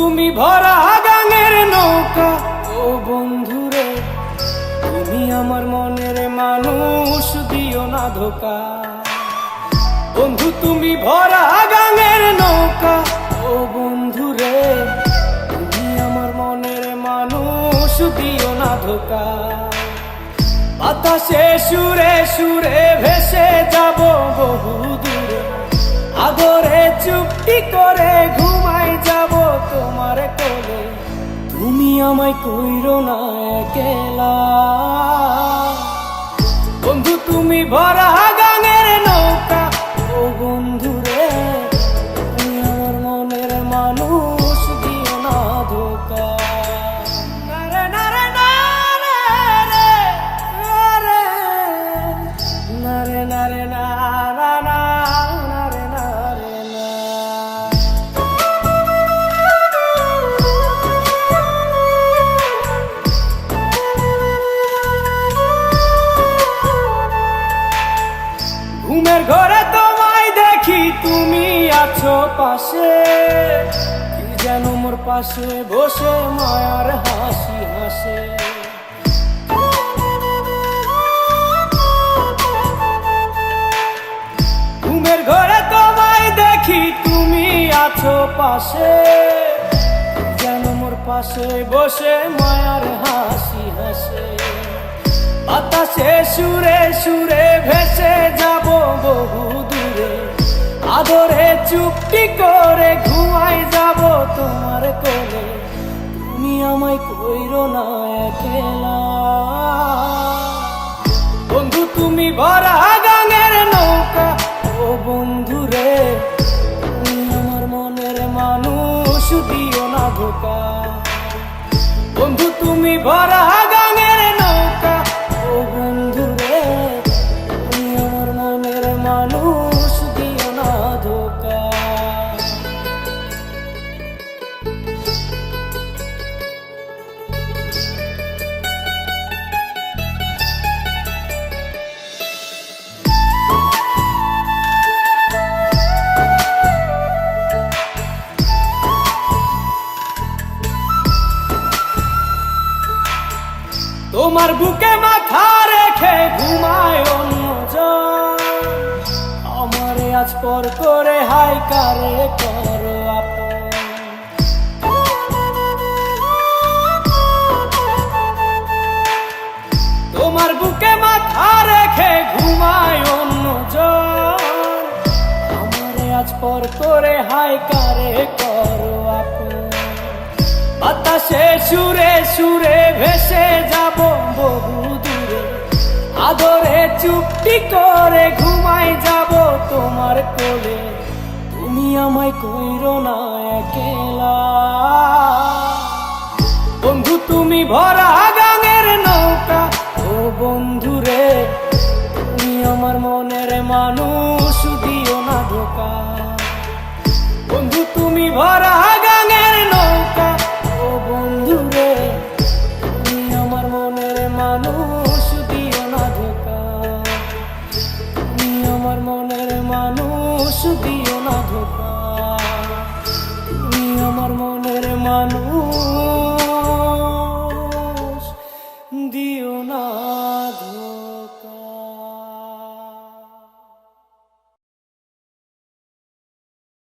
তুমি ভরা গাঙের নৌকা, ও বন্ধুরে তুমি আমার মনের মানুষ, দিও না ধোকা। বন্ধু তুমি ভরা গাঙের নৌকা, ও বন্ধুরে তুমি আমার মনের মানুষ, দিও না ধোকা। বাতাসে সুরে সুরে ভেসে যাব বহু দূরে, আদরে চুপটি করে ঘুমাই যাব তোমার কোলে। তুমি আমায় কইরো না একলা, বন্ধু তুমি ভরা গাঙের নৌকা, ও বন্ধুরে তুমি আমার মনের মানুষ, দিও না ধোকা। নারে নারে নারে নারে নারে নারে নারে নারে না। ঘুমের ঘরে তোমায় দেখি তুমি আছো পাশে, কি যেন মোর পাশে বসে মায়ার হাসি হাসে। ঘুমের ঘরে তোমায় দেখি তুমি আছো পাশে, কি যেন মোর পাশে বসে মায়ার হাসি হাসে। বাতাসে সুরে সুরে ভেসে যাব বহু দূরে, আদরে চুপটি করে ঘুমাই যাব তোমার কোলে। তুমি আমায় কইরো না একলা, বন্ধু তুমি ভরা গাঙের নৌকা, ও বন্ধুরে তুমি আমার মনের মানুষ, দিও না ধোকা। বন্ধু তুমি ভরা গাঙের নৌকা, ও বন্ধুরে তুমি আমার মনের মানুষ, দিও না ধোকা। তোমার বুকে মাথা রেখে ঘুমায় অন্যজন, আমারে আজ পর করে হাই কারে করো আপন। তোমার বুকে মাথা রেখে ঘুমায় অন্যজন, আমারে আজ পর করে হাই কারে করো আপন। বাতাসে সুরে সুরে ভেসে যাব বহু দূরে, আদরে চুপটি করে ঘুমাই যাব তোমার কোলে। তুমি আমায় কইরো না একলা, বন্ধু তুমি ভরা গাঙের নৌকা, ও বন্ধুরে তুমি আমার মনের মানুষ, দিও না ধোকা। বন্ধু তুমি ভরা গাঙের নৌকা, ও বন্ধুরে তুমি আমার মনের মানুষ, দিও না ধোকা। তুমি আমার মনের মানুষ, দিও না ধোকা। তুমি আমার মনের মানুষ।